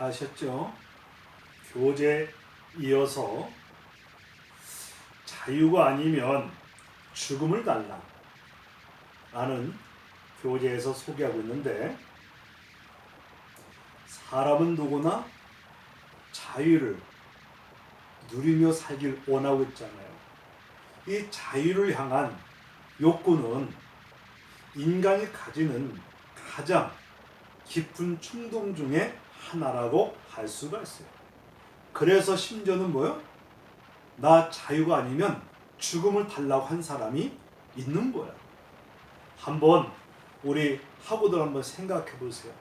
다 아셨죠? 교재에 이어서 자유가 아니면 죽음을 달라 라는 교재에서 소개하고 있는데, 사람은 누구나 자유를 누리며 살길 원하고 있잖아요. 이 자유를 향한 욕구는 인간이 가지는 가장 깊은 충동 중에 하나라고 할 수가 있어요. 그래서 심지어는 뭐요? 나 자유가 아니면 죽음을 달라고 한 사람이 있는 거야. 한번 우리 학우들 한번 생각해 보세요.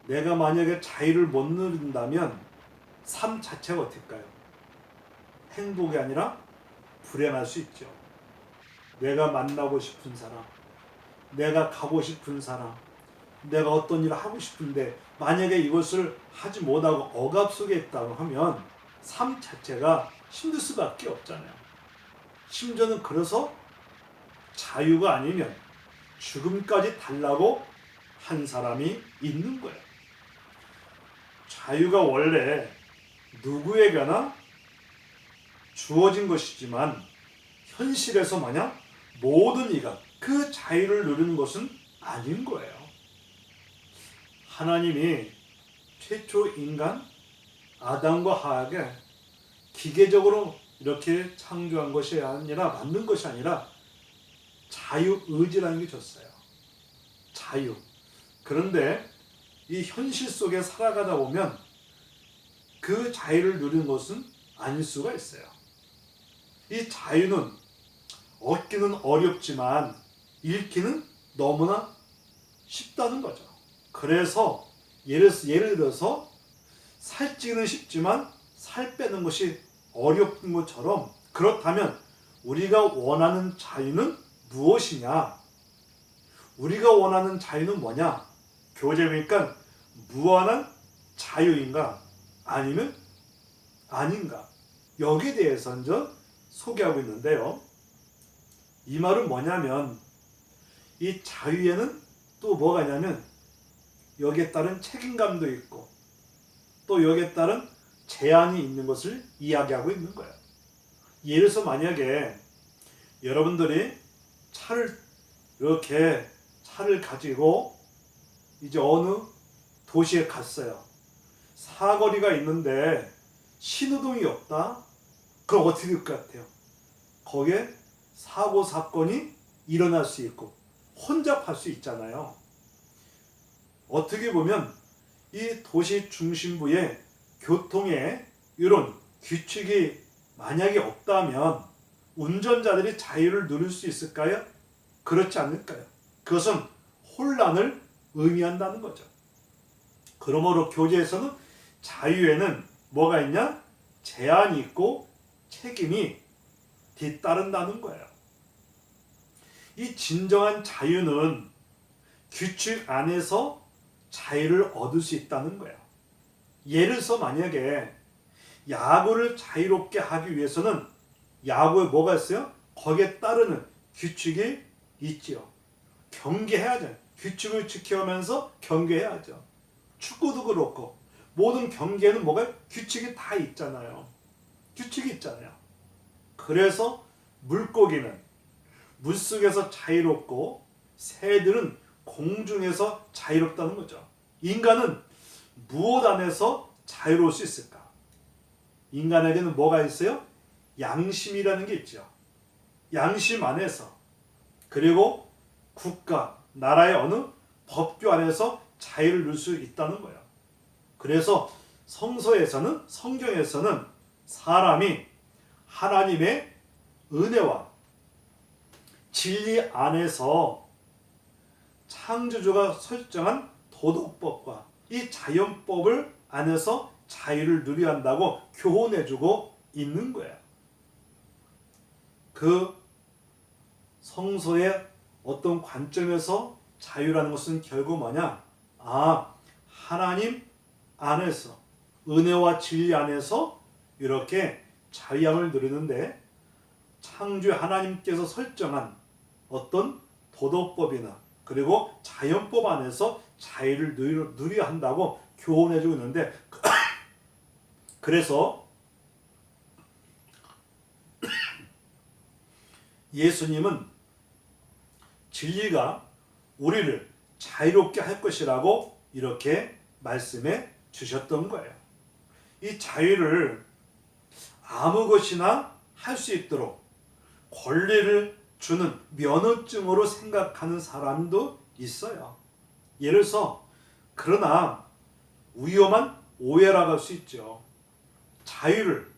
내가 만약에 자유를 못 누린다면 삶 자체가 어떨까요? 행복이 아니라 불행할 수 있죠. 내가 만나고 싶은 사람, 내가 가고 싶은 사람, 내가 어떤 일을 하고 싶은데 만약에 이것을 하지 못하고 억압 속에 있다고 하면 삶 자체가 힘들 수밖에 없잖아요. 심지어는 그래서 자유가 아니면 죽음까지 달라고 한 사람이 있는 거예요. 자유가 원래 누구에게나 주어진 것이지만 현실에서 마냥 모든 이가 그 자유를 누리는 것은 아닌 거예요. 하나님이 최초 인간 아담과 하와에게 기계적으로 이렇게 창조한 것이 아니라, 만든 것이 아니라 자유의지라는 게 줬어요. 자유. 그런데 이 현실 속에 살아가다 보면 그 자유를 누리는 것은 아닐 수가 있어요. 이 자유는 얻기는 어렵지만 잃기는 너무나 쉽다는 거죠. 그래서 예를 들어서 살찌기는 쉽지만 살 빼는 것이 어려운 것처럼, 그렇다면 우리가 원하는 자유는 무엇이냐? 우리가 원하는 자유는 뭐냐? 교재 보니까 무한한 자유인가 아니면 아닌가, 여기에 대해서 먼저 소개하고 있는데요. 이 말은 뭐냐면 이 자유에는 또 뭐가 있냐면 여기에 따른 책임감도 있고 또 여기에 따른 제한이 있는 것을 이야기하고 있는 거예요. 예를 들어서 만약에 여러분들이 차를 가지고 이제 어느 도시에 갔어요. 사거리가 있는데 신호등이 없다? 그럼 어떻게 될 것 같아요? 거기에 사고 사건이 일어날 수 있고 혼잡할 수 있잖아요. 어떻게 보면 이 도시 중심부에 교통에 이런 규칙이 만약에 없다면 운전자들이 자유를 누릴 수 있을까요? 그렇지 않을까요? 그것은 혼란을 의미한다는 거죠. 그러므로 교재에서는 자유에는 뭐가 있냐? 제한이 있고 책임이 뒤따른다는 거예요. 이 진정한 자유는 규칙 안에서 자유를 얻을 수 있다는 거예요. 예를 들어서 만약에 야구를 자유롭게 하기 위해서는 야구에 뭐가 있어요? 거기에 따르는 규칙이 있지요. 경기해야죠. 규칙을 지켜가면서 경기해야죠. 축구도 그렇고 모든 경기에는 뭐가 규칙이 다 있잖아요. 규칙이 있잖아요. 그래서 물고기는 물속에서 자유롭고 새들은 공중에서 자유롭다는 거죠. 인간은 무엇 안에서 자유로울 수 있을까? 인간에게는 뭐가 있어요? 양심이라는 게 있죠. 양심 안에서, 그리고 국가, 나라의 어느 법규 안에서 자유를 누릴 수 있다는 거예요. 그래서 성경에서는 사람이 하나님의 은혜와 진리 안에서 창조주가 설정한 도덕법과 이 자연법을 안에서 자유를 누려야 한다고 교훈해주고 있는 거예요. 그 성서의 어떤 관점에서 자유라는 것은 결국 뭐냐? 하나님 안에서, 은혜와 진리 안에서 이렇게 자유함을 누리는데, 창조 하나님께서 설정한 어떤 도덕법이나 그리고 자연법 안에서 자유를 누려야 한다고 교훈해주고 있는데 그래서 예수님은 진리가 우리를 자유롭게 할 것이라고 이렇게 말씀해 주셨던 거예요. 이 자유를 아무 것이나 할 수 있도록 권리를 주는 면허증으로 생각하는 사람도 있어요. 예를 들어서 그러나 위험한 오해라고 할 수 있죠. 자유를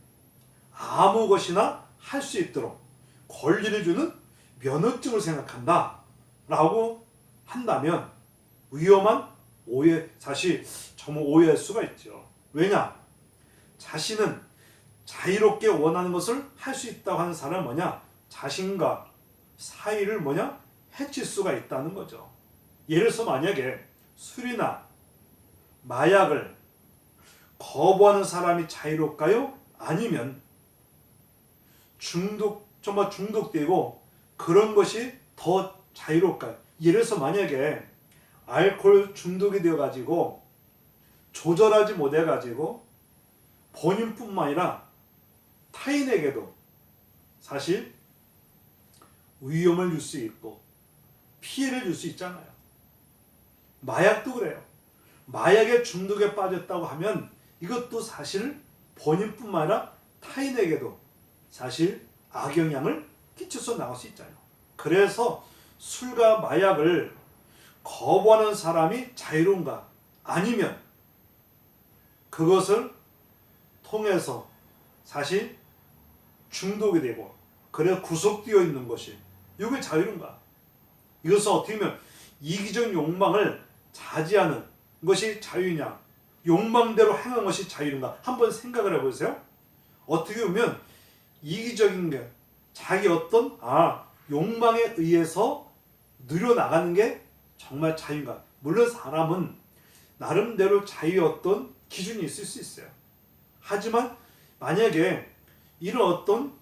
아무 것이나 할 수 있도록 권리를 주는 면허증을 생각한다 라고 한다면 위험한 오해, 사실 정말 오해할 수가 있죠. 왜냐? 자신은 자유롭게 원하는 것을 할 수 있다고 하는 사람은 뭐냐? 자신과 사이를 뭐냐? 해칠 수가 있다는 거죠. 예를 들어서 만약에 술이나 마약을 거부하는 사람이 자유롭까요? 아니면 정말 중독되고 그런 것이 더 자유롭까요? 예를 들어서 만약에 알코올 중독이 되어가지고 조절하지 못해가지고 본인뿐만 아니라 타인에게도 사실 위험을 줄 수 있고 피해를 줄 수 있잖아요. 마약도 그래요. 마약에 중독에 빠졌다고 하면 이것도 사실 본인뿐만 아니라 타인에게도 사실 악영향을 끼쳐서 나갈 수 있잖아요. 그래서 술과 마약을 거부하는 사람이 자유로운가? 아니면 그것을 통해서 사실 중독이 되고 그래 구속되어 있는 것이 이게 자유인가? 이것은 어떻게 보면 이기적 욕망을 자제하는 것이 자유냐? 욕망대로 행하는 것이 자유인가? 한번 생각을 해보세요. 어떻게 보면 이기적인 게 자기 어떤 욕망에 의해서 누려나가는 게 정말 자유인가? 물론 사람은 나름대로 자유의 어떤 기준이 있을 수 있어요. 하지만 만약에 이런 어떤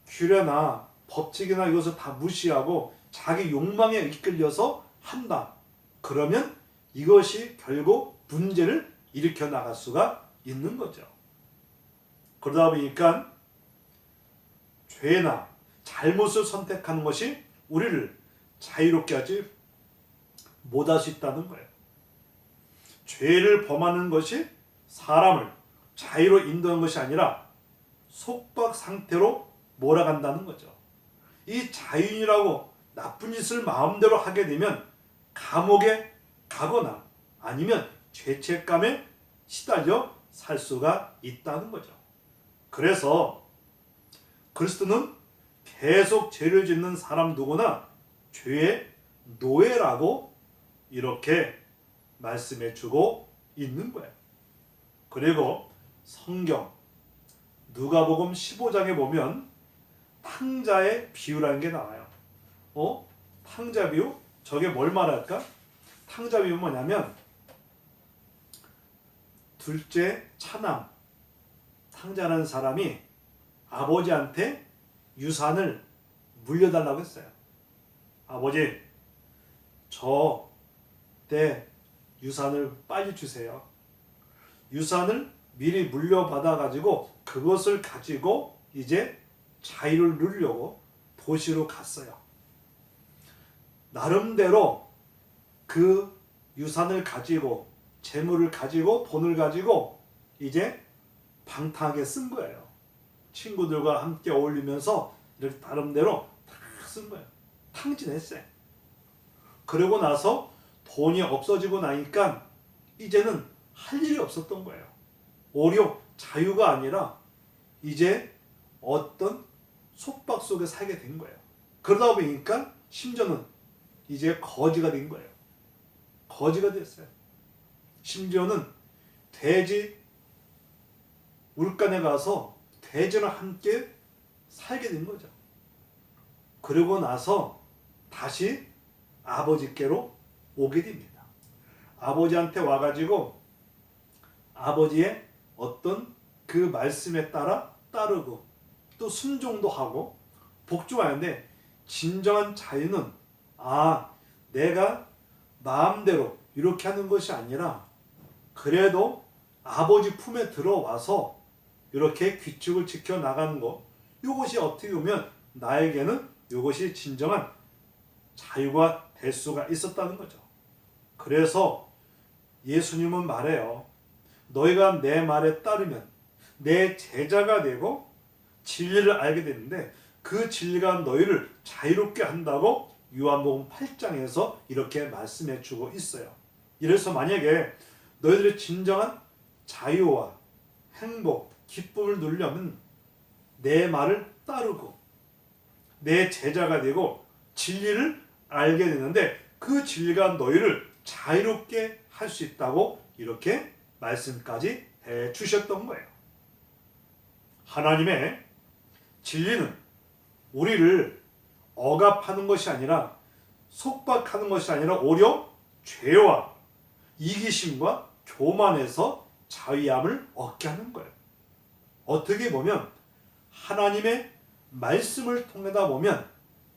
규례나 법칙이나 이것을 다 무시하고 자기 욕망에 이끌려서 한다. 그러면 이것이 결국 문제를 일으켜 나갈 수가 있는 거죠. 그러다 보니까 죄나 잘못을 선택하는 것이 우리를 자유롭게 하지 못할 수 있다는 거예요. 죄를 범하는 것이 사람을 자유로 인도하는 것이 아니라 속박 상태로 몰아간다는 거죠. 이 자유인이라고 나쁜 짓을 마음대로 하게 되면 감옥에 가거나 아니면 죄책감에 시달려 살 수가 있다는 거죠. 그래서 그리스도는 계속 죄를 짓는 사람 누구나 죄의 노예라고 이렇게 말씀해 주고 있는 거예요. 그리고 성경 누가복음 15장에 보면 탕자의 비유라는 게 나와요. 탕자 비유? 저게 뭘 말할까? 탕자 비유는 뭐냐면 둘째 차남 탕자라는 사람이 아버지한테 유산을 물려달라고 했어요. 아버지, 저 때 유산을 빨리 주세요. 유산을 미리 물려받아 가지고 그것을 가지고 이제 자유를 누리려고 도시로 갔어요. 나름대로 그 유산을 가지고 재물을 가지고 돈을 가지고 이제 방탕하게 쓴 거예요. 친구들과 함께 어울리면서 이렇게 나름대로 다 쓴 거예요. 탕진했어요. 그러고 나서 돈이 없어지고 나니까 이제는 할 일이 없었던 거예요. 오히려 자유가 아니라 이제 어떤 속박 속에 살게 된 거예요. 그러다 보니까 심지어는 이제 거지가 된 거예요. 거지가 됐어요. 심지어는 돼지 울간에 가서 돼지랑 함께 살게 된 거죠. 그러고 나서 다시 아버지께로 오게 됩니다. 아버지한테 와가지고 아버지의 어떤 그 말씀에 따르고 또 순종도 하고 복종하는데 진정한 자유는 내가 마음대로 이렇게 하는 것이 아니라 그래도 아버지 품에 들어와서 이렇게 규칙을 지켜 나가는 것, 이것이 어떻게 보면 나에게는 이것이 진정한 자유가 될 수가 있었다는 거죠. 그래서 예수님은 말해요. 너희가 내 말에 따르면 내 제자가 되고 진리를 알게 되는데 그 진리가 너희를 자유롭게 한다고 요한복음 8장에서 이렇게 말씀해 주고 있어요. 이래서 만약에 너희들의 진정한 자유와 행복, 기쁨을 누리려면 내 말을 따르고 내 제자가 되고 진리를 알게 되는데 그 진리가 너희를 자유롭게 할 수 있다고 이렇게 말씀까지 해 주셨던 거예요. 하나님의 진리는 우리를 억압하는 것이 아니라 속박하는 것이 아니라 오히려 죄와 이기심과 교만에서 자유함을 얻게 하는 거예요. 어떻게 보면 하나님의 말씀을 통하다 보면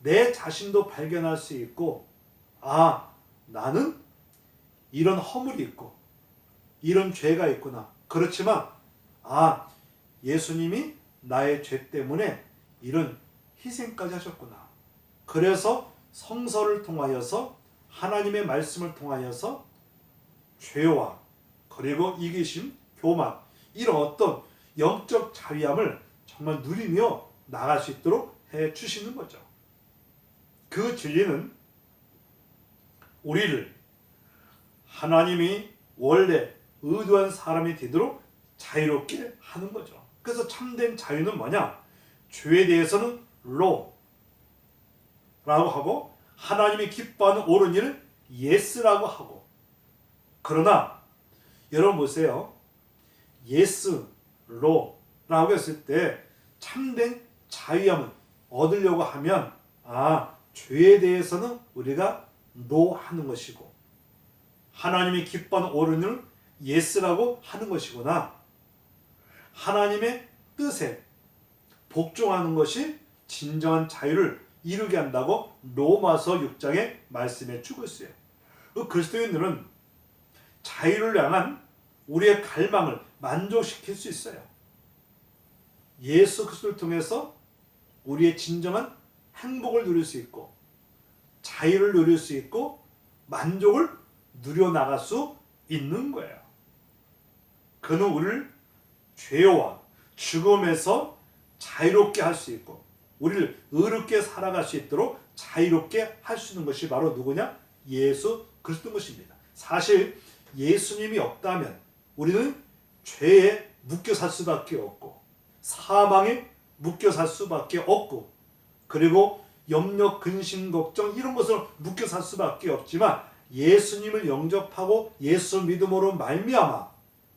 내 자신도 발견할 수 있고, 아, 나는 이런 허물이 있고 이런 죄가 있구나. 그렇지만 아, 예수님이 나의 죄 때문에 이런 희생까지 하셨구나. 그래서 성서를 통하여서 하나님의 말씀을 통하여서 죄와 그리고 이기심, 교만, 이런 어떤 영적 자유함을 정말 누리며 나갈 수 있도록 해 주시는 거죠. 그 진리는 우리를 하나님이 원래 의도한 사람이 되도록 자유롭게 하는 거죠. 그래서 참된 자유는 뭐냐? 죄에 대해서는 라고 하고 하나님이 기뻐하는 옳은 일을 yes라고 하고, 그러나 여러분 보세요. yes, law라고 했을 때 참된 자유함을 얻으려고 하면 죄에 대해서는 우리가 no 하는 것이고 하나님이 기뻐하는 옳은 일을 yes라고 하는 것이구나. 하나님의 뜻에 복종하는 것이 진정한 자유를 이루게 한다고 로마서 6장에 말씀해 주고 있어요. 그리스도인들은 자유를 향한 우리의 갈망을 만족시킬 수 있어요. 예수 그리스도를 통해서 우리의 진정한 행복을 누릴 수 있고 자유를 누릴 수 있고 만족을 누려나갈 수 있는 거예요. 그는 우리를 죄와 죽음에서 자유롭게 할 수 있고 우리를 의롭게 살아갈 수 있도록 자유롭게 할 수 있는 것이 바로 누구냐? 예수 그리스도인 것입니다. 사실 예수님이 없다면 우리는 죄에 묶여 살 수밖에 없고 사망에 묶여 살 수밖에 없고 그리고 염려, 근심, 걱정 이런 것으로 묶여 살 수밖에 없지만 예수님을 영접하고 예수 믿음으로 말미암아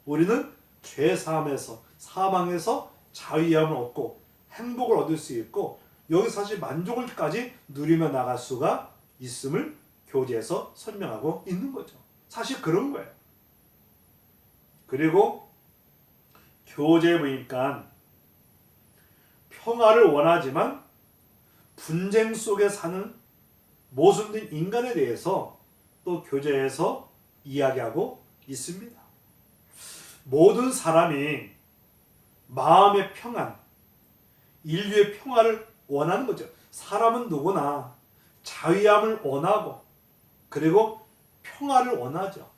우리는 죄 사함에서 사망에서 자유함을 얻고 행복을 얻을 수 있고 여기서 사실 만족을까지 누리며 나갈 수가 있음을 교제에서 설명하고 있는 거죠. 사실 그런 거예요. 그리고 교제에 보니까 평화를 원하지만 분쟁 속에 사는 모순된 인간에 대해서 또 교제에서 이야기하고 있습니다. 모든 사람이 마음의 평안, 인류의 평화를 원하는 거죠. 사람은 누구나 자유함을 원하고 그리고 평화를 원하죠.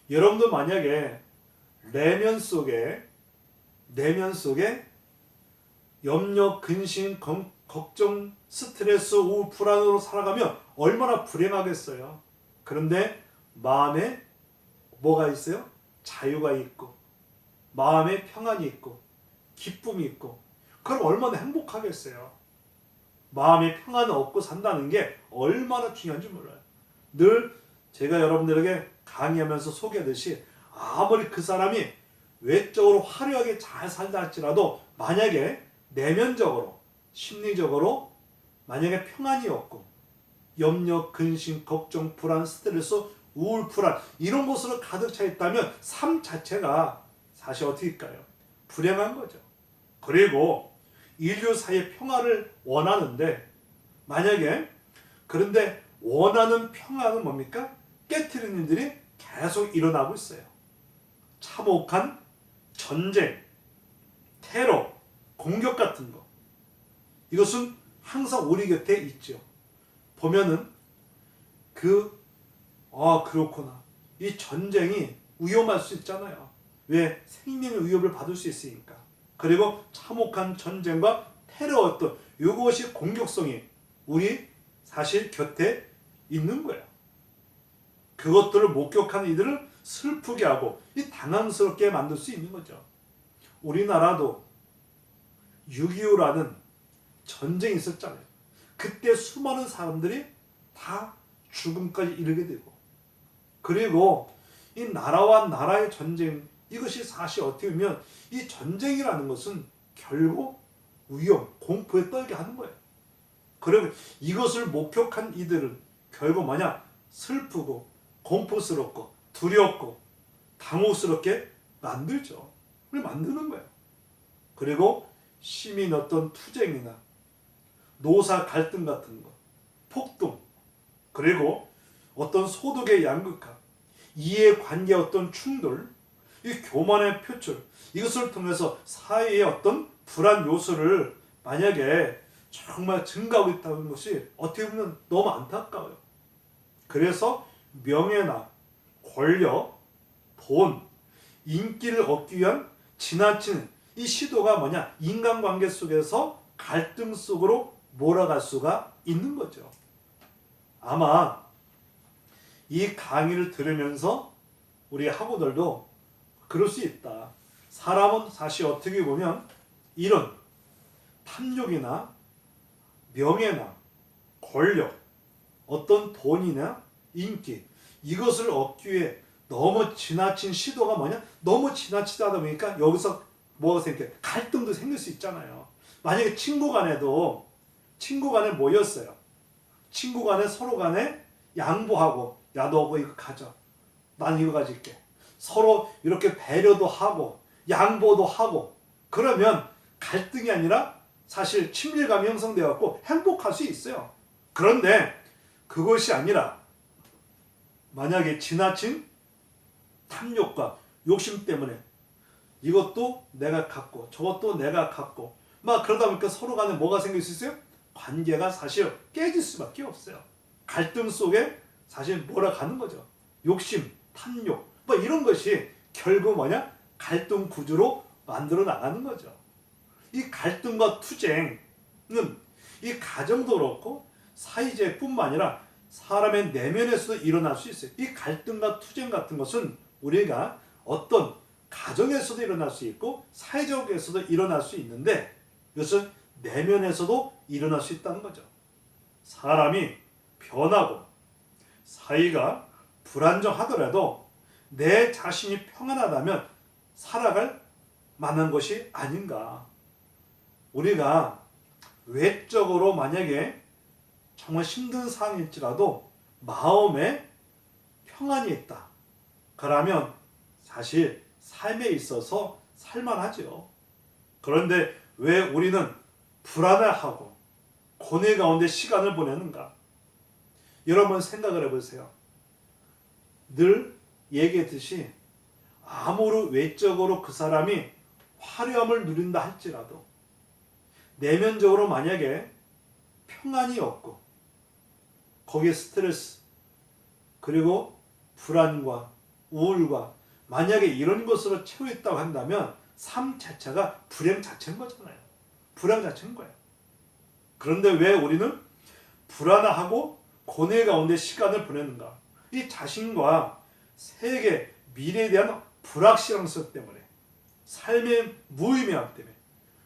여러분도 만약에 내면 속에 염려, 근심, 걱정, 스트레스, 우울, 불안으로 살아가면 얼마나 불행하겠어요. 그런데 마음에 뭐가 있어요? 자유가 있고 마음에 평안이 있고 기쁨이 있고 그럼 얼마나 행복하겠어요. 마음의 평안을 얻고 산다는 게 얼마나 중요한지 몰라요. 늘 제가 여러분들에게 강의하면서 소개하듯이 아무리 그 사람이 외적으로 화려하게 잘 살다 할지라도 만약에 내면적으로 심리적으로 만약에 평안이 없고 염려, 근심, 걱정, 불안, 스트레스, 우울, 불안 이런 것으로 가득 차 있다면 삶 자체가 사실 어떻게 할까요? 불행한 거죠. 그리고 인류 사이의 평화를 원하는데 만약에 그런데 원하는 평화는 뭡니까? 깨트리는 일들이 계속 일어나고 있어요. 참혹한 전쟁, 테러, 공격 같은 거. 이것은 항상 우리 곁에 있죠. 보면은 그렇구나. 이 전쟁이 위험할 수 있잖아요. 왜? 생명의 위협을 받을 수 있으니까. 그리고 참혹한 전쟁과 테러 어떤 이것이 공격성이 우리 사실 곁에 있는 거예요. 그것들을 목격하는 이들을 슬프게 하고 이 당황스럽게 만들 수 있는 거죠. 우리나라도 6.25라는 전쟁이 있었잖아요. 그때 수많은 사람들이 다 죽음까지 이르게 되고, 그리고 이 나라와 나라의 전쟁, 이것이 사실 어떻게 보면 이 전쟁이라는 것은 결국 위험, 공포에 떨게 하는 거예요. 그러면 이것을 목격한 이들은 결국 뭐냐? 슬프고 공포스럽고 두렵고 당혹스럽게 만들죠. 그걸 만드는 거예요. 그리고 시민 어떤 투쟁이나 노사 갈등 같은 거, 폭동, 그리고 어떤 소득의 양극화, 이해관계 어떤 충돌, 이 교만의 표출, 이것을 통해서 사회의 어떤 불안 요소를 만약에 정말 증가하고 있다는 것이 어떻게 보면 너무 안타까워요. 그래서 명예나 권력, 돈, 인기를 얻기 위한 지나친 이 시도가 뭐냐? 인간관계 속에서 갈등 속으로 몰아갈 수가 있는 거죠. 아마 이 강의를 들으면서 우리 학우들도 그럴 수 있다. 사람은 사실 어떻게 보면 이런 탐욕이나 명예나 권력, 어떤 돈이나 인기, 이것을 얻기 위해 너무 지나친 시도가 뭐냐? 너무 지나치다 보니까 여기서 뭐가 생겨? 갈등도 생길 수 있잖아요. 만약에 친구 간에 모였어요. 친구 간에 서로 간에 양보하고, 야, 너 이거 가져. 난 이거 가질게. 서로 이렇게 배려도 하고 양보도 하고, 그러면 갈등이 아니라 사실 친밀감이 형성되어 행복할 수 있어요. 그런데 그것이 아니라 만약에 지나친 탐욕과 욕심 때문에 이것도 내가 갖고 저것도 내가 갖고 막 그러다 보니까 서로 간에 뭐가 생길 수 있어요? 관계가 사실 깨질 수밖에 없어요. 갈등 속에 사실 몰아가는 거죠. 욕심, 탐욕 뭐 이런 것이 결국 뭐냐? 갈등 구조로 만들어 나가는 거죠. 이 갈등과 투쟁은 이 가정도 그렇고 사회재뿐만 아니라 사람의 내면에서도 일어날 수 있어요. 이 갈등과 투쟁 같은 것은 우리가 어떤 가정에서도 일어날 수 있고 사회적에서도 일어날 수 있는데, 이것은 내면에서도 일어날 수 있다는 거죠. 사람이 변하고 사이가 불안정하더라도 내 자신이 평안하다면 살아갈 만한 것이 아닌가. 우리가 외적으로 만약에 정말 힘든 상황일지라도 마음에 평안이 있다. 그러면 사실 삶에 있어서 살만하죠. 그런데 왜 우리는 불안해하고 고뇌 가운데 시간을 보내는가? 여러분 생각을 해보세요. 늘 얘기했듯이 아무리 외적으로 그 사람이 화려함을 누린다 할지라도 내면적으로 만약에 평안이 없고 거기에 스트레스 그리고 불안과 우울과 만약에 이런 것으로 채워 있다고 한다면 삶 자체가 불행 자체인 거잖아요. 불행 자체인 거예요. 그런데 왜 우리는 불안하고 고뇌 가운데 시간을 보내는가? 이 자신과 세계, 미래에 대한 불확실성 때문에, 삶의 무의미함 때문에,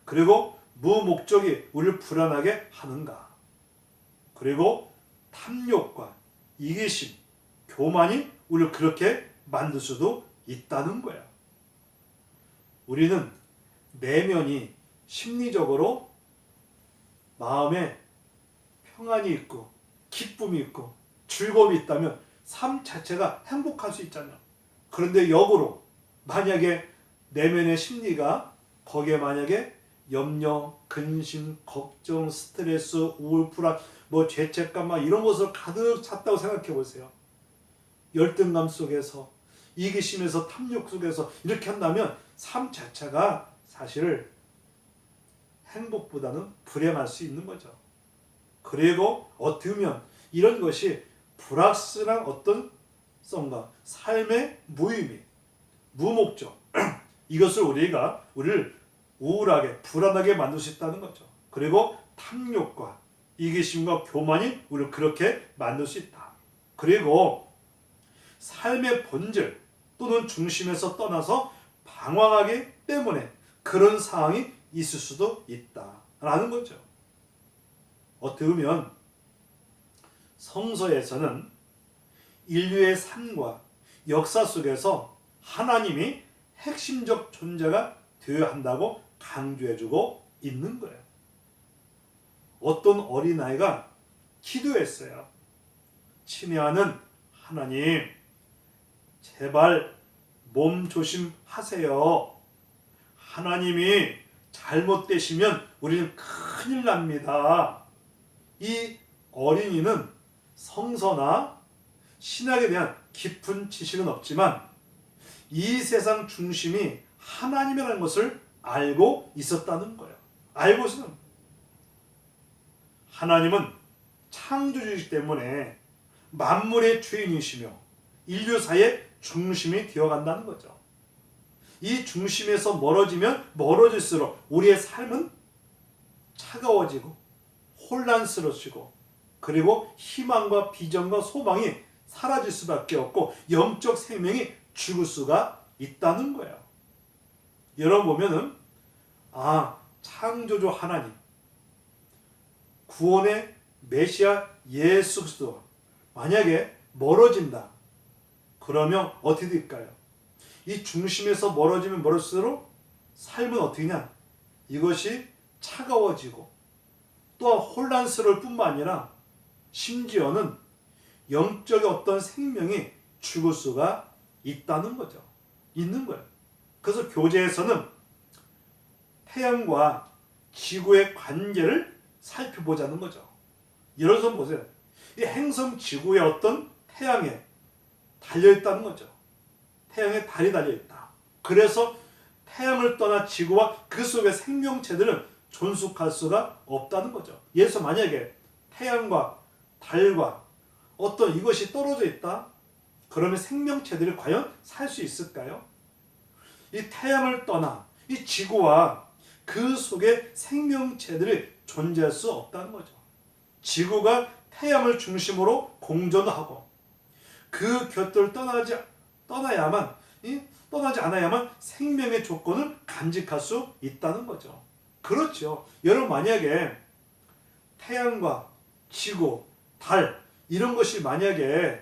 그리고 무목적이 우리를 불안하게 하는가? 그리고 탐욕과 이기심, 교만이 우리를 그렇게 만들 수도 있다는 거야. 우리는 내면이 심리적으로 마음에 평안이 있고 기쁨이 있고 즐거움이 있다면 삶 자체가 행복할 수 있잖아요. 그런데 역으로 만약에 내면의 심리가 거기에 만약에 염려, 근심, 걱정, 스트레스, 우울, 불안, 죄책감 이런 것을 가득 찼다고 생각해 보세요. 열등감 속에서 이기심에서 탐욕 속에서 이렇게 한다면 삶 자체가 사실 행복보다는 불행할 수 있는 거죠. 그리고 어떻게 보면 이런 것이 불확실한 어떤 성과 삶의 무의미, 무목적 이것을 우리를 우울하게 불안하게 만들 수 있다는 거죠. 그리고 탐욕과 이기심과 교만이 우리를 그렇게 만들 수 있다. 그리고 삶의 본질 또는 중심에서 떠나서 방황하기 때문에 그런 상황이 있을 수도 있다라는 거죠. 어떻게 보면 성서에서는 인류의 삶과 역사 속에서 하나님이 핵심적 존재가 되어야 한다고 강조해주고 있는 거예요. 어떤 어린아이가 기도했어요. 친애하는 하나님, 제발 몸 조심하세요. 하나님이 잘못되시면 우리는 큰일 납니다. 이 어린이는 성서나 신학에 대한 깊은 지식은 없지만 이 세상 중심이 하나님이라는 것을 알고 있었다는 거예요. 알고서는 하나님은 창조주이기 때문에 만물의 주인이시며 인류사의 중심이 되어간다는 거죠. 이 중심에서 멀어지면 멀어질수록 우리의 삶은 차가워지고 혼란스러워지고 그리고 희망과 비전과 소망이 사라질 수밖에 없고 영적 생명이 죽을 수가 있다는 거예요. 여러분 보면은 창조주 하나님, 구원의 메시아 예수 그리스도 만약에 멀어진다. 그러면 어떻게 될까요? 이 중심에서 멀어지면 멀을수록 삶은 어떻게냐? 이것이 차가워지고 또한 혼란스러울 뿐만 아니라 심지어는 영적인 어떤 생명이 죽을 수가 있다는 거죠. 있는 거예요. 그래서 교재에서는 태양과 지구의 관계를 살펴보자는 거죠. 예를 들어서 보세요. 이 행성 지구의 어떤 태양에 달려있다는 거죠. 태양에 달이 달려있다. 그래서 태양을 떠나 지구와 그 속의 생명체들은 존속할 수가 없다는 거죠. 예를 들어서 만약에 태양과 달과 어떤 이것이 떨어져 있다. 그러면 생명체들이 과연 살 수 있을까요? 이 태양을 떠나 이 지구와 그 속에 생명체들이 존재할 수 없다는 거죠. 지구가 태양을 중심으로 공전하고 그 곁을 떠나지 않아야만 생명의 조건을 간직할 수 있다는 거죠. 그렇죠. 여러분 만약에 태양과 지구, 달 이런 것이 만약에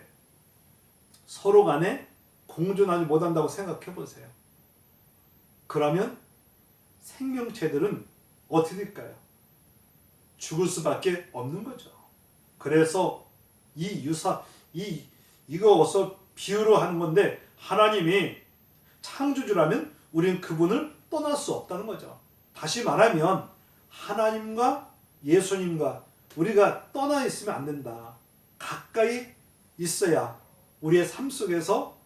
서로 간에 공존하지 못한다고 생각해 보세요. 그러면 생명체들은 어떻게 될까요? 죽을 수밖에 없는 거죠. 그래서 이거 비유로 하는 건데 하나님이 창조주라면 우리는 그분을 떠날 수 없다는 거죠. 다시 말하면 하나님과 예수님과 우리가 떠나 있으면 안 된다. 가까이 있어야 우리의 삶 속에서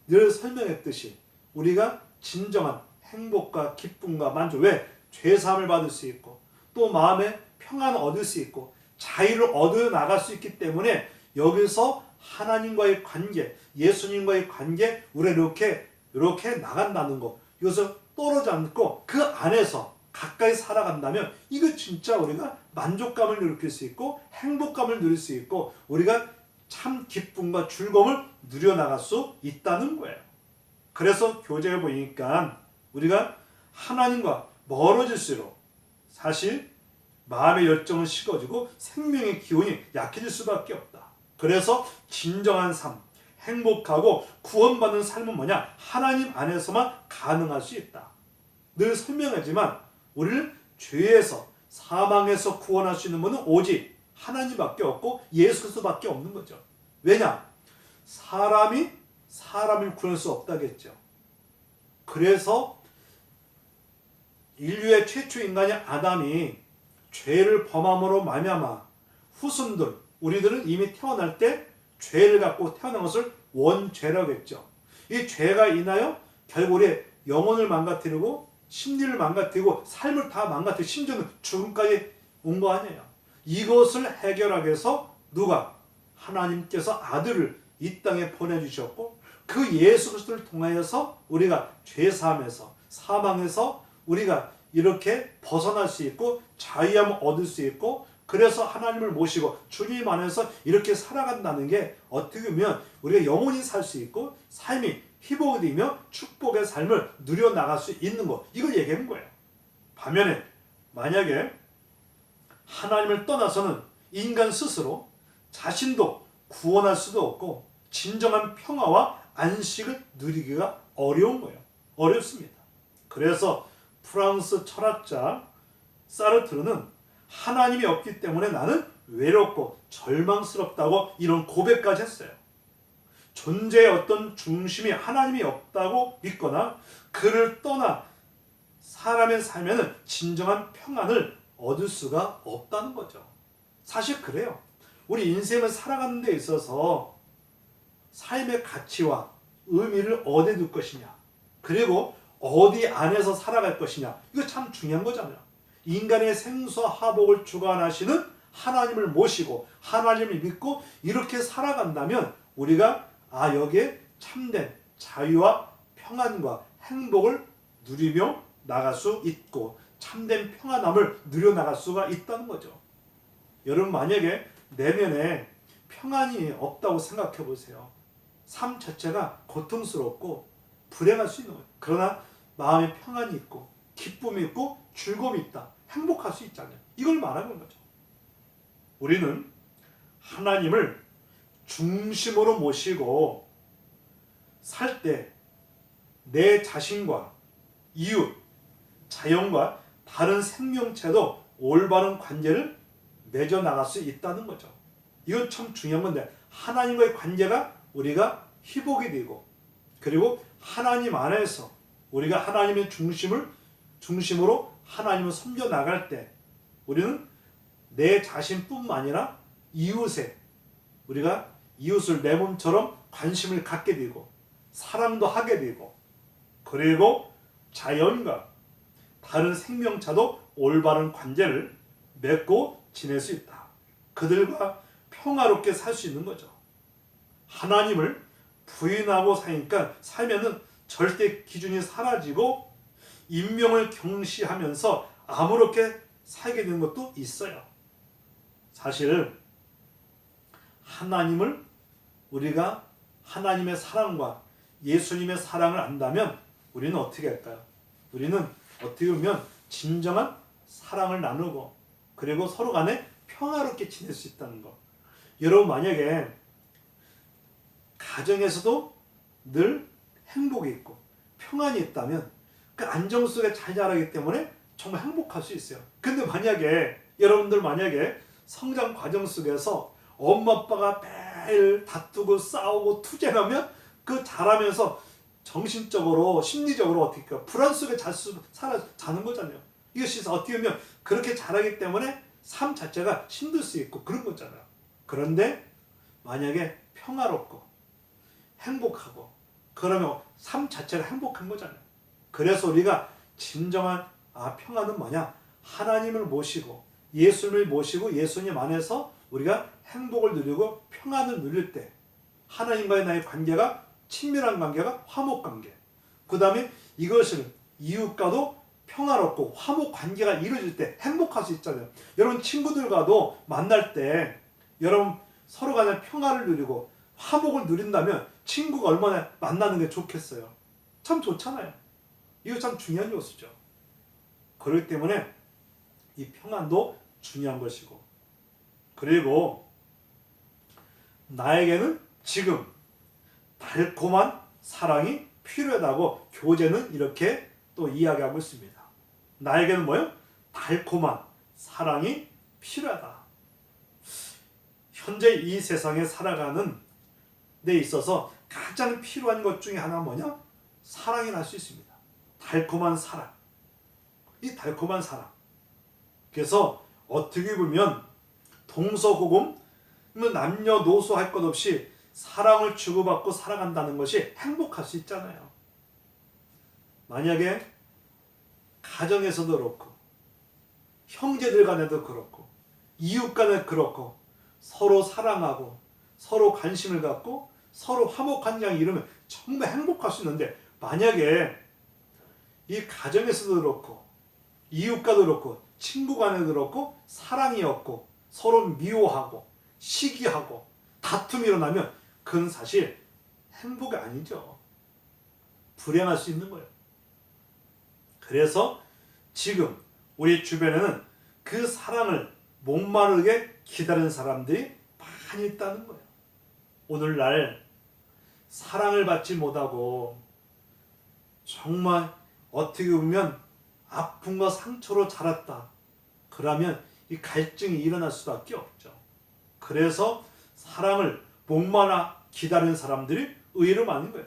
늘 설명했듯이 우리가 진정한 행복과 기쁨과 만족, 왜? 죄사함을 받을 수 있고 또 마음에 평안을 얻을 수 있고 자유를 얻어 나갈 수 있기 때문에 여기서 하나님과의 관계, 예수님과의 관계 우리가 이렇게 나간다는 거. 이것을 떨어지지 않고 그 안에서 가까이 살아간다면 이거 진짜 우리가 만족감을 느낄 수 있고 행복감을 누릴 수 있고 우리가 참 기쁨과 즐거움을 누려나갈 수 있다는 거예요. 그래서 교재를 보니까 우리가 하나님과 멀어질수록 사실 마음의 열정은 식어지고 생명의 기운이 약해질 수밖에 없다. 그래서 진정한 삶, 행복하고 구원받는 삶은 뭐냐? 하나님 안에서만 가능할 수 있다. 늘 설명하지만 우리를 죄에서 사망에서 구원할 수 있는 분은 오직 하나님밖에 없고 예수 그리스도밖에 없는 거죠. 왜냐? 사람이 사람을 구할 수 없다겠죠. 그래서 인류의 최초 인간이 아담이 죄를 범함으로 말미암아 후손들 우리들은 이미 태어날 때 죄를 갖고 태어난 것을 원죄라고 했죠. 이 죄가 인하여 결국 우리의 영혼을 망가뜨리고 심리를 망가뜨리고 삶을 다 망가뜨리고 심지어는 죽음까지 온 거 아니에요. 이것을 해결하기 위해서 누가? 하나님께서 아들을 이 땅에 보내주셨고 그 예수 그리스도를 통하여서 우리가 죄사함에서 사망에서 우리가 이렇게 벗어날 수 있고 자유함을 얻을 수 있고 그래서 하나님을 모시고 주님 안에서 이렇게 살아간다는 게 어떻게 보면 우리가 영원히 살 수 있고 삶이 희복이 되며 축복의 삶을 누려나갈 수 있는 것, 이걸 얘기하는 거예요. 반면에 만약에 하나님을 떠나서는 인간 스스로 자신도 구원할 수도 없고 진정한 평화와 안식을 누리기가 어려운 거예요. 어렵습니다. 그래서 프랑스 철학자 사르트르는 하나님이 없기 때문에 나는 외롭고 절망스럽다고 이런 고백까지 했어요. 존재의 어떤 중심이 하나님이 없다고 믿거나 그를 떠나 사람의 삶에는 진정한 평안을 얻을 수가 없다는 거죠. 사실 그래요. 우리 인생을 살아가는 데 있어서 삶의 가치와 의미를 어디에 둘 것이냐, 그리고 어디 안에서 살아갈 것이냐, 이거 참 중요한 거잖아요. 인간의 생수와 화복을 주관하시는 하나님을 모시고 하나님을 믿고 이렇게 살아간다면 우리가 여기에 참된 자유와 평안과 행복을 누리며 나갈 수 있고 참된 평안함을 누려나갈 수가 있다는 거죠. 여러분 만약에 내면에 평안이 없다고 생각해 보세요. 삶 자체가 고통스럽고 불행할 수 있는 거예요. 그러나 마음에 평안이 있고 기쁨이 있고 즐거움이 있다. 행복할 수 있잖아요. 이걸 말하는 거죠. 우리는 하나님을 중심으로 모시고 살 때 내 자신과 이웃, 자연과 다른 생명체도 올바른 관계를 맺어 나갈 수 있다는 거죠. 이건 참 중요한 건데 하나님과의 관계가 우리가 희복이 되고 그리고 하나님 안에서 우리가 하나님의 중심으로 하나님을 섬겨 나갈 때 우리는 내 자신뿐만 아니라 이웃에 우리가 이웃을 내 몸처럼 관심을 갖게 되고 사랑도 하게 되고 그리고 자연과 다른 생명체도 올바른 관계를 맺고 지낼 수 있다. 그들과 평화롭게 살 수 있는 거죠. 하나님을 부인하고 사니까 살면은 절대 기준이 사라지고 인명을 경시하면서 아무렇게 살게 되는 것도 있어요. 사실 하나님을 우리가 하나님의 사랑과 예수님의 사랑을 안다면 우리는 어떻게 할까요? 우리는 어떻게 보면 진정한 사랑을 나누고 그리고 서로 간에 평화롭게 지낼 수 있다는 것. 여러분 만약에 가정에서도 늘 행복이 있고 평안이 있다면 그 안정 속에 잘 자라기 때문에 정말 행복할 수 있어요. 근데 만약에 여러분들 만약에 성장 과정 속에서 엄마 아빠가 매일 다투고 싸우고 투쟁하면 그 자라면서 정신적으로 심리적으로 어떻게 불안 속에 자는 거잖아요. 이것이 어떻게 보면 그렇게 자라기 때문에 삶 자체가 힘들 수 있고 그런 거잖아요. 그런데 만약에 평화롭고 행복하고 그러면 삶 자체가 행복한 거잖아요. 그래서 우리가 진정한 평안은 뭐냐? 하나님을 모시고 예수님을 모시고 예수님 안에서 우리가 행복을 누리고 평안을 누릴 때 하나님과의 나의 관계가 친밀한 관계가 화목관계, 그 다음에 이것을 이웃과도 평화롭고 화목 관계가 이루어질 때 행복할 수 있잖아요. 여러분 친구들과도 만날 때 여러분 서로 간에 평화를 누리고 화목을 누린다면 친구가 얼마나 만나는 게 좋겠어요. 참 좋잖아요. 이거 참 중요한 요소죠. 그렇기 때문에 이 평안도 중요한 것이고 그리고 나에게는 지금 달콤한 사랑이 필요하다고 교재는 이렇게 또 이야기하고 있습니다. 나에게는 뭐예요? 달콤한 사랑이 필요하다. 현재 이 세상에 살아가는 데 있어서 가장 필요한 것 중에 하나는 뭐냐? 사랑이라 할 수 있습니다. 달콤한 사랑. 이 달콤한 사랑. 그래서 어떻게 보면 동서고금 남녀노소 할 것 없이 사랑을 주고받고 살아간다는 것이 행복할 수 있잖아요. 만약에 가정에서도 그렇고 형제들 간에도 그렇고 이웃 간에 그렇고 서로 사랑하고 서로 관심을 갖고 서로 화목한 양 이루면 정말 행복할 수 있는데, 만약에 이 가정에서도 그렇고 이웃과도 그렇고 친구 간에도 그렇고 사랑이 없고 서로 미워하고 시기하고 다툼이 일어나면 그건 사실 행복이 아니죠. 불행할 수 있는 거예요. 그래서 지금 우리 주변에는 그 사랑을 목마르게 기다리는 사람들이 많이 있다는 거예요. 오늘날 사랑을 받지 못하고 정말 어떻게 보면 아픔과 상처로 자랐다. 그러면 이 갈증이 일어날 수밖에 없죠. 그래서 사랑을 목마르 기다리는 사람들이 의외로 많은 거예요.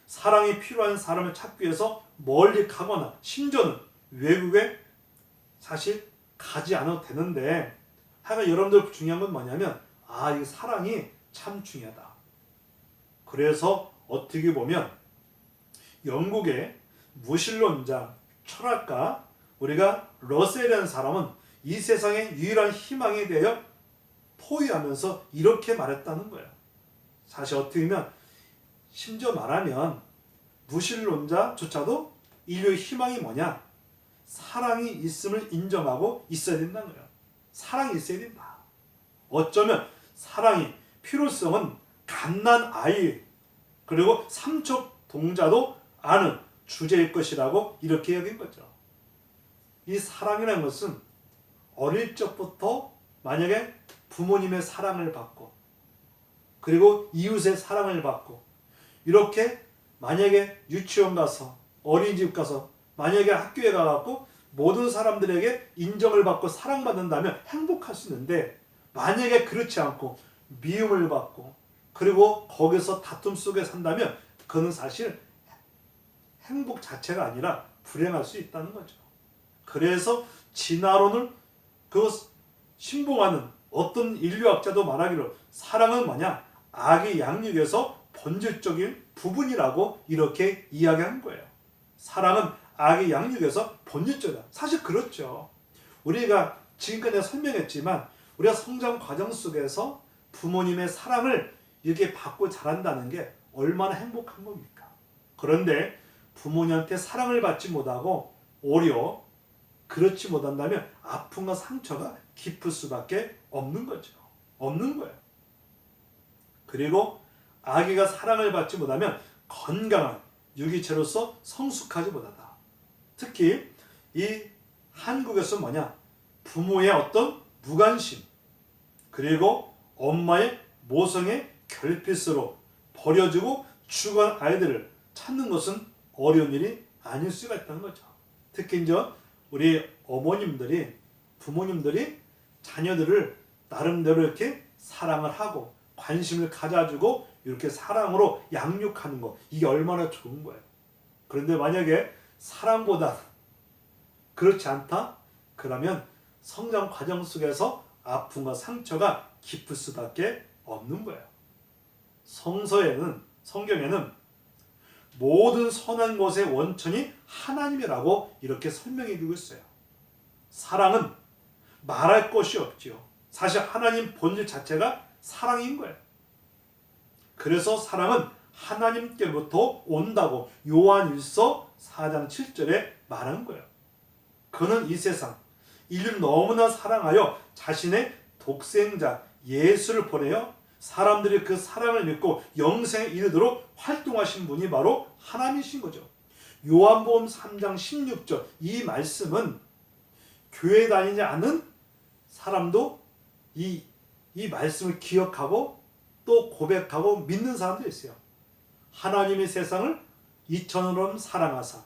사랑이 필요한 사람을 찾기 위해서 멀리 가거나 심지어는 외국에 사실 가지 않아도 되는데, 하여간 여러분들 중요한 건 뭐냐면 이 사랑이 참 중요하다. 그래서 어떻게 보면 영국의 무신론자, 철학가 우리가 러셀이라는 사람은 이 세상의 유일한 희망에 대하여 포위하면서 이렇게 말했다는 거예요. 사실 어떻게 보면 심지어 말하면 무신론자조차도 인류의 희망이 뭐냐? 사랑이 있음을 인정하고 있어야 된다는 거예요. 사랑이 있어야 된다. 어쩌면 사랑이 필요성은 갓난 아이 그리고 삼척 동자도 아는 주제일 것이라고 이렇게 여긴 거죠. 이 사랑이라는 것은 어릴 적부터 만약에 부모님의 사랑을 받고 그리고 이웃의 사랑을 받고 이렇게 만약에 유치원 가서 어린이집 가서 만약에 학교에 가갖고 모든 사람들에게 인정을 받고 사랑받는다면 행복할 수 있는데, 만약에 그렇지 않고 미움을 받고 그리고 거기서 다툼 속에 산다면 그는 사실 행복 자체가 아니라 불행할 수 있다는 거죠. 그래서 진화론을 신봉하는 어떤 인류학자도 말하기로 사랑은 뭐냐? 아기 양육에서 본질적인 부분이라고 이렇게 이야기한 거예요. 사랑은 아기 양육에서 본질적이다. 사실 그렇죠. 우리가 지금까지 내가 설명했지만 우리가 성장 과정 속에서 부모님의 사랑을 이렇게 받고 자란다는 게 얼마나 행복한 겁니까? 그런데 부모님한테 사랑을 받지 못하고 오히려 그렇지 못한다면 아픔과 상처가 깊을 수밖에 없는 거죠. 없는 거예요. 그리고 아기가 사랑을 받지 못하면 건강한 유기체로서 성숙하지 못하다. 특히 이 한국에서 뭐냐? 부모의 어떤 무관심 그리고 엄마의 모성의 결핍으로 버려지고 죽어간 아이들을 찾는 것은 어려운 일이 아닐 수가 있다는 거죠. 특히 이제 우리 어머님들이 부모님들이 자녀들을 나름대로 이렇게 사랑을 하고 관심을 가져주고 이렇게 사랑으로 양육하는 거, 이게 얼마나 좋은 거예요. 그런데 만약에 사랑보다 그렇지 않다? 그러면 성장 과정 속에서 아픔과 상처가 깊을 수밖에 없는 거예요. 성경에는 모든 선한 것의 원천이 하나님이라고 이렇게 설명해 주고 있어요. 사랑은 말할 것이 없지요. 사실 하나님 본질 자체가 사랑인 거예요. 그래서 사랑은 하나님께로부터 온다고 요한일서 4장 7절에 말한 거예요. 그는 이 세상 인류를 너무나 사랑하여 자신의 독생자 예수를 보내어 사람들이 그 사랑을 믿고 영생에 이르도록 활동하신 분이 바로 하나님이신 거죠. 요한복음 3장 16절 이 말씀은 교회 다니지 않는 사람도 이 말씀을 기억하고 또 고백하고 믿는 사람도 있어요. 하나님이 세상을 이처럼 사랑하사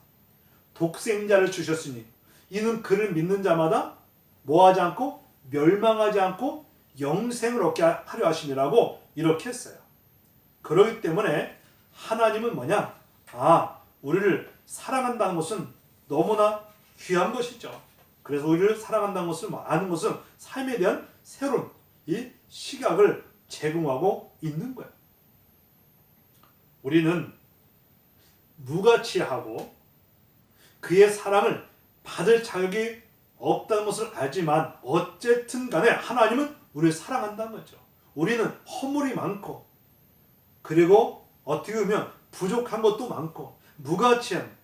독생자를 주셨으니 이는 그를 믿는 자마다 뭐하지 않고 멸망하지 않고 영생을 얻게 하려 하심이라고 이렇게 했어요. 그렇기 때문에 하나님은 뭐냐? 우리를 사랑한다는 것은 너무나 귀한 것이죠. 그래서 우리를 사랑한다는 것을 아는 것은 삶에 대한 새로운 이 시각을 제공하고 있는 거예요. 우리는 무가치하고 그의 사랑을 받을 자격이 없다는 것을 알지만 어쨌든 간에 하나님은 우리를 사랑한다는 거죠. 우리는 허물이 많고 그리고 어떻게 보면 부족한 것도 많고 무가치한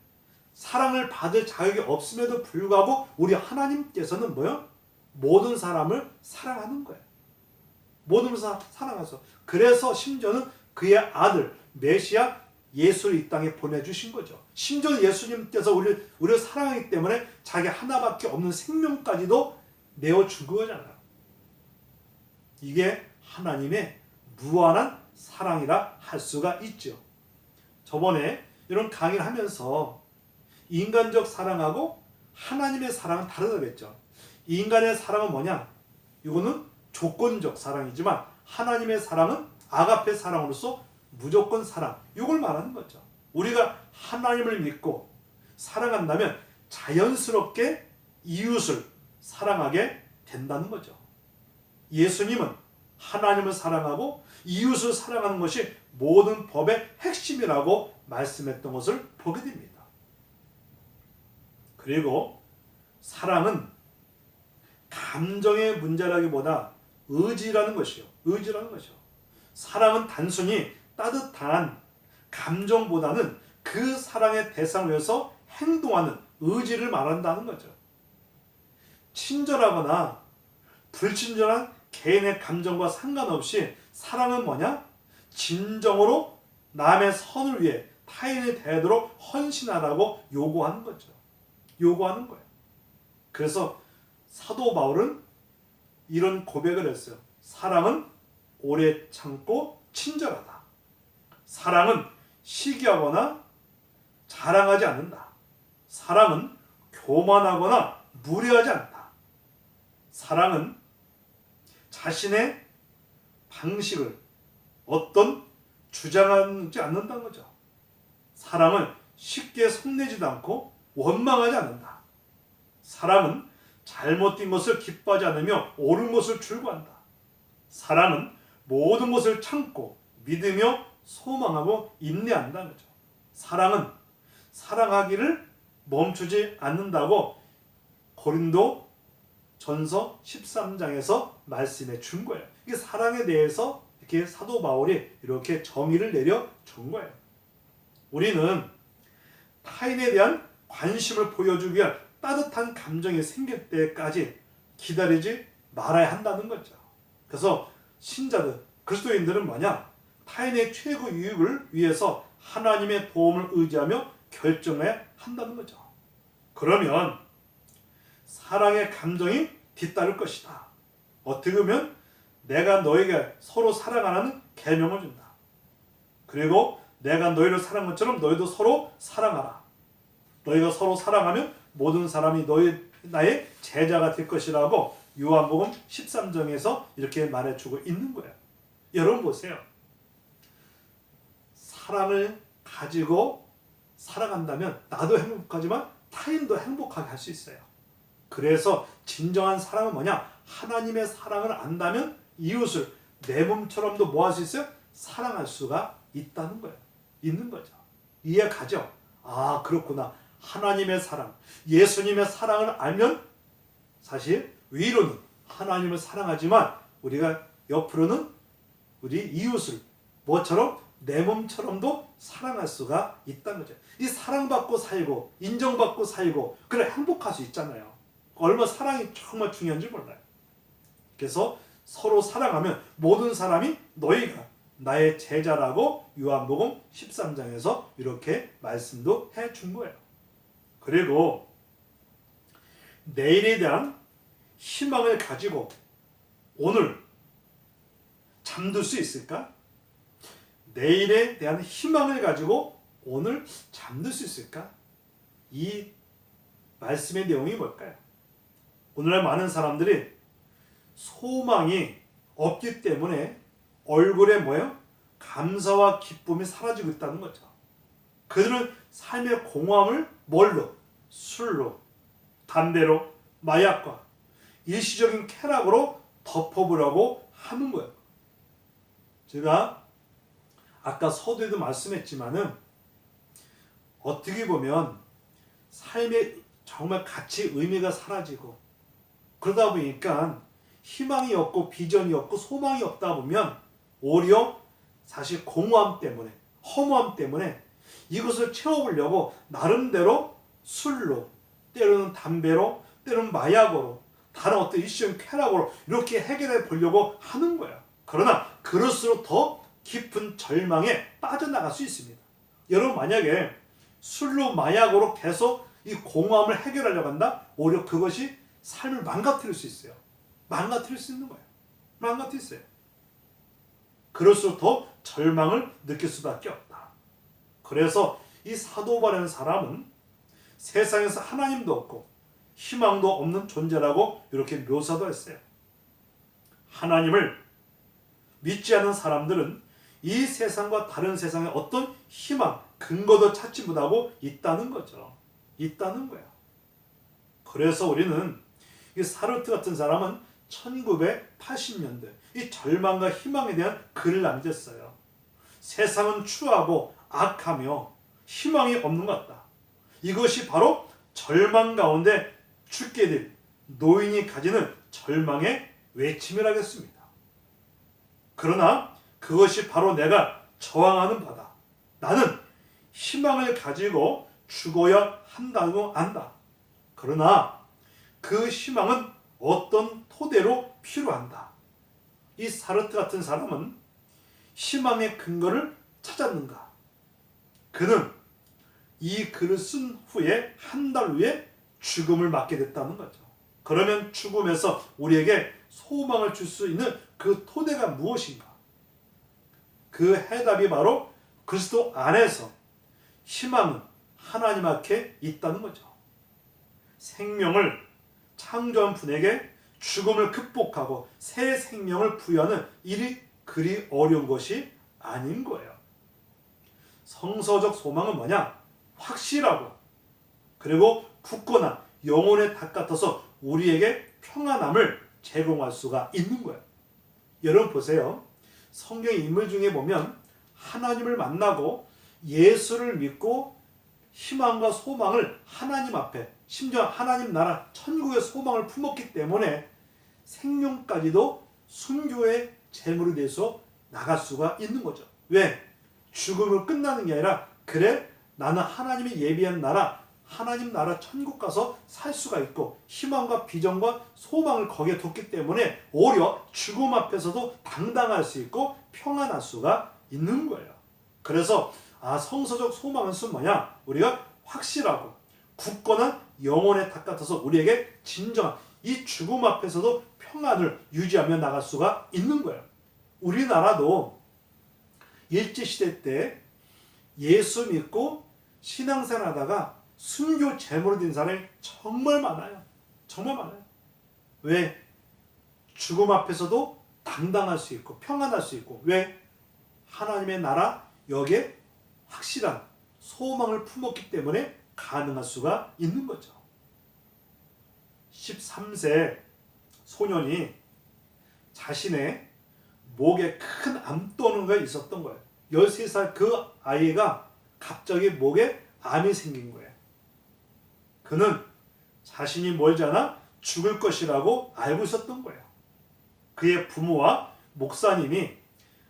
사랑을 받을 자격이 없음에도 불구하고 우리 하나님께서는 뭐요? 모든 사람을 사랑하는 거예요. 모든 사람 사랑하셔서 그래서 심지어는 그의 아들 메시아 예수를 이 땅에 보내주신 거죠. 심지어 예수님께서 우리를 사랑하기 때문에 자기 하나밖에 없는 생명까지도 내어준 거잖아요. 이게 하나님의 무한한 사랑이라 할 수가 있죠. 저번에 이런 강의를 하면서 인간적 사랑하고 하나님의 사랑은 다르다고 했죠. 인간의 사랑은 뭐냐? 이거는 조건적 사랑이지만 하나님의 사랑은 아가페 사랑으로서 무조건 사랑, 이걸 말하는 거죠. 우리가 하나님을 믿고 사랑한다면 자연스럽게 이웃을 사랑하게 된다는 거죠. 예수님은 하나님을 사랑하고 이웃을 사랑하는 것이 모든 법의 핵심이라고 말씀했던 것을 보게 됩니다. 그리고 사랑은 감정의 문제라기보다 의지라는 것이요. 의지라는 것이요. 사랑은 단순히 따뜻한 감정보다는 그 사랑의 대상을 위해서 행동하는 의지를 말한다는 거죠. 친절하거나 불친절한 개인의 감정과 상관없이 사랑은 뭐냐? 진정으로 남의 선을 위해 타인이 되도록 헌신하라고 요구하는 거죠. 요구하는 거예요. 그래서 사도 바울은 이런 고백을 했어요. 사랑은 오래 참고 친절하다. 사랑은 시기하거나 자랑하지 않는다. 사랑은 교만하거나 무례하지 않다. 사랑은 자신의 방식을 주장하지 않는다는 거죠. 사랑은 쉽게 성내지도 않고 원망하지 않는다. 사랑은 잘못된 것을 기뻐하지 않으며 옳은 것을 출구한다. 사랑은 모든 것을 참고 믿으며 소망하고 인내한다는 거죠. 사랑은 사랑하기를 멈추지 않는다고 고린도 전서 13장에서 말씀해 준 거예요. 이게 사랑에 대해서 이렇게 사도 바울이 이렇게 정의를 내려 준 거예요. 우리는 타인에 대한 관심을 보여주기 위한 따뜻한 감정이 생길 때까지 기다리지 말아야 한다는 거죠. 그래서 신자들, 그리스도인들은 뭐냐? 타인의 최고 유익을 위해서 하나님의 도움을 의지하며 결정해야 한다는 거죠. 그러면 사랑의 감정이 뒤따를 것이다. 어떻게 보면 내가 너에게 서로 사랑하라는 계명을 준다. 그리고 내가 너희를 사랑한 것처럼 너희도 서로 사랑하라. 너희가 서로 사랑하면 모든 사람이 나의 제자가 될 것이라고 요한복음 13장에서 이렇게 말해주고 있는 거예요. 여러분 보세요. 사랑을 가지고 살아간다면 나도 행복하지만 타인도 행복하게 할 수 있어요. 그래서 진정한 사랑은 뭐냐? 하나님의 사랑을 안다면 이웃을 내 몸처럼도 뭐 할 수 있어요? 사랑할 수가 있다는 거예요. 있는 거죠. 이해 가죠? 아, 그렇구나. 하나님의 사랑, 예수님의 사랑을 알면 사실 위로는 하나님을 사랑하지만 우리가 옆으로는 우리 이웃을 뭐처럼? 내 몸처럼도 사랑할 수가 있다는 거죠. 이 사랑받고 살고 인정받고 살고 그래 행복할 수 있잖아요. 얼마나 사랑이 정말 중요한지 몰라요. 그래서 서로 사랑하면 모든 사람이 너희가 나의 제자라고 요한복음 13장에서 이렇게 말씀도 해준 거예요. 그리고 내일에 대한 희망을 가지고 오늘 잠들 수 있을까? 내일에 대한 희망을 가지고 오늘 잠들 수 있을까? 이 말씀의 내용이 뭘까요? 오늘날 많은 사람들이 소망이 없기 때문에 얼굴에 뭐예요? 감사와 기쁨이 사라지고 있다는 거죠. 그들은 삶의 공허함을 뭘로? 술로, 담배로, 마약과 일시적인 쾌락으로 덮어보려고 하는 거예요. 제가 아까 서두에도 말씀했지만은 어떻게 보면 삶의 정말 가치, 의미가 사라지고 그러다 보니까 희망이 없고 비전이 없고 소망이 없다 보면 오히려 사실 공허함 때문에, 허무함 때문에 이것을 채워보려고 나름대로 술로, 때로는 담배로, 때로는 마약으로, 다른 어떤 일시적인 쾌락으로 이렇게 해결해 보려고 하는 거야. 그러나 그럴수록 더 깊은 절망에 빠져나갈 수 있습니다. 여러분 만약에 술로, 마약으로 계속 이 공허함을 해결하려고 한다? 오히려 그것이 삶을 망가뜨릴 수 있어요. 망가뜨릴 수 있는 거예요. 망가뜨릴 수 있어요. 그럴수록 더 절망을 느낄 수밖에 없다. 그래서 이 사도 바울이라는 사람은 세상에서 하나님도 없고 희망도 없는 존재라고 이렇게 묘사도 했어요. 하나님을 믿지 않는 사람들은 이 세상과 다른 세상에 어떤 희망, 근거도 찾지 못하고 있다는 거죠. 있다는 거예요. 그래서 우리는 이 사르트 같은 사람은 1980년대 이 절망과 희망에 대한 글을 남겼어요. 세상은 추하고 악하며 희망이 없는 것 같다. 이것이 바로 절망 가운데 죽게 될 노인이 가지는 절망의 외침이라고 했습니다. 그러나 그것이 바로 내가 저항하는 바다. 나는 희망을 가지고 죽어야 한다고 안다. 그러나 그 희망은 어떤 토대로 필요한다. 이 사르트 같은 사람은 희망의 근거를 찾았는가? 그는 이 글을 쓴 후에 한 달 후에 죽음을 맞게 됐다는 거죠. 그러면 죽음에서 우리에게 소망을 줄 수 있는 그 토대가 무엇인가? 그 해답이 바로 그리스도 안에서 희망은 하나님 앞에 있다는 거죠. 생명을 창조한 분에게 죽음을 극복하고 새 생명을 부여하는 일이 그리 어려운 것이 아닌 거예요. 성서적 소망은 뭐냐? 확실하고 그리고 굳건한 영혼의 닭 같아서 우리에게 평안함을 제공할 수가 있는 거예요. 여러분 보세요. 성경 인물 중에 보면 하나님을 만나고 예수를 믿고 희망과 소망을 하나님 앞에 심지어 하나님 나라 천국의 소망을 품었기 때문에 생명까지도 순교의 제물이 돼서 나갈 수가 있는 거죠. 왜? 죽음을 끝나는 게 아니라 그래 나는 하나님이 예비한 나라 하나님 나라 천국 가서 살 수가 있고 희망과 비전과 소망을 거기에 뒀기 때문에 오히려 죽음 앞에서도 당당할 수 있고 평안할 수가 있는 거예요. 그래서 성서적 소망은 뭐냐? 우리가 확실하고 굳건한 영혼의 닭 같아서 우리에게 진정한 이 죽음 앞에서도 평안을 유지하며 나갈 수가 있는 거예요. 우리나라도 일제시대 때 예수 믿고 신앙생활 하다가 순교 제물이 된 사람이 정말 많아요. 정말 많아요. 왜? 죽음 앞에서도 당당할 수 있고 평안할 수 있고 왜? 하나님의 나라 여기에 확실한 소망을 품었기 때문에 가능할 수가 있는 거죠. 13세 소년이 자신의 목에 큰 암 떠는 게 있었던 거예요. 13살 그 아이가 갑자기 목에 암이 생긴 거예요. 그는 자신이 멀지 않아 죽을 것이라고 알고 있었던 거예요. 그의 부모와 목사님이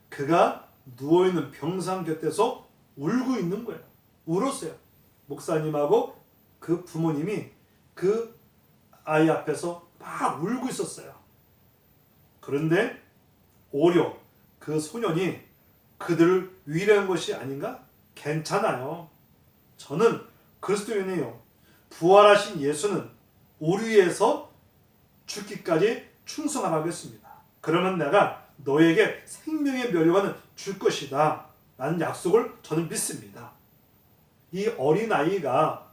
그가 누워있는 병상 곁에서 울고 있는 거예요. 울었어요. 목사님하고 그 부모님이 그 아이 앞에서 막 울고 있었어요. 그런데 오히려 그 소년이 그들을 위로한 것이 아닌가? 괜찮아요. 저는 그리스도인이에요. 부활하신 예수는 우리 위해서 죽기까지 충성하라고 했습니다. 그러면 내가 너에게 생명의 멸류관을 줄 것이다. 라는 약속을 저는 믿습니다. 이 어린아이가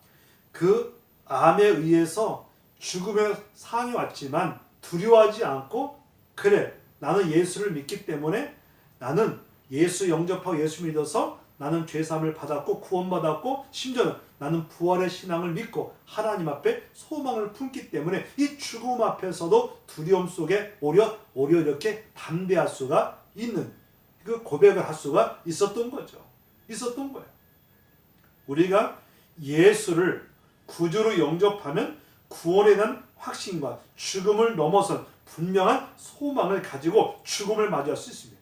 그 암에 의해서 죽음의 상황이 왔지만 두려워하지 않고 그래 나는 예수를 믿기 때문에 나는 예수 영접하고 예수 믿어서 나는 죄사함을 받았고 구원받았고 심지어는 나는 부활의 신앙을 믿고 하나님 앞에 소망을 품기 때문에 이 죽음 앞에서도 두려움 속에 오히려 이렇게 담대할 수가 있는 그 고백을 할 수가 있었던 거죠. 있었던 거예요. 우리가 예수를 구주로 영접하면 구원에 대한 확신과 죽음을 넘어선 분명한 소망을 가지고 죽음을 맞이할 수 있습니다.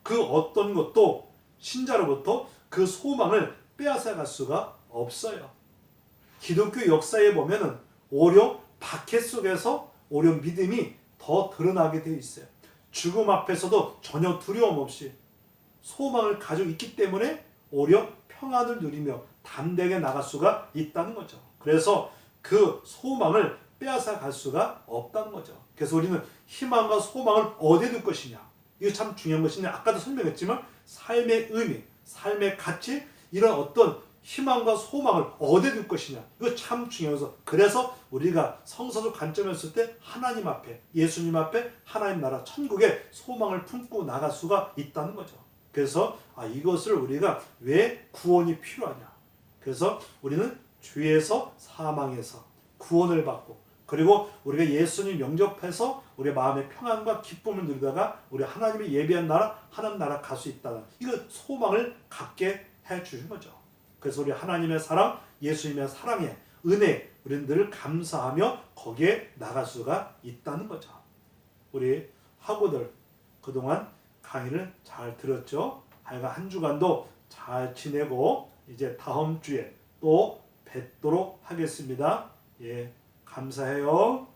그 어떤 것도 신자로부터 그 소망을 빼앗아갈 수가 없어요. 기독교 역사에 보면은 오히려 박해 속에서 오히려 믿음이 더 드러나게 되어 있어요. 죽음 앞에서도 전혀 두려움 없이 소망을 가지고 있기 때문에 오히려 평안을 누리며 담대하게 나갈 수가 있다는 거죠. 그래서 그 소망을 빼앗아 갈 수가 없다는 거죠. 그래서 우리는 희망과 소망을 어디에 둘 것이냐. 이거 참 중요한 것인데 아까도 설명했지만 삶의 의미, 삶의 가치 이런 어떤 희망과 소망을 어디에 둘 것이냐. 이거 참 중요해서 그래서 우리가 성서적 관점에서 때 하나님 앞에 예수님 앞에 하나님 나라 천국에 소망을 품고 나갈 수가 있다는 거죠. 그래서 이것을 우리가 왜 구원이 필요하냐. 그래서 우리는 죄에서 사망에서 구원을 받고 그리고 우리가 예수님 영접해서 우리의 마음의 평안과 기쁨을 누리다가 우리 하나님의 예비한 나라 하나님 나라 갈 수 있다는 이거 소망을 갖게 해 주신 거죠. 그래서 우리 하나님의 사랑 예수님의 사랑에 은혜 우리는 늘 감사하며 거기에 나갈 수가 있다는 거죠. 우리 학우들 그동안 강의를 잘 들었죠. 하여간 한 주간도 잘 지내고 이제 다음 주에 또 뵙도록 하겠습니다. 예, 감사해요.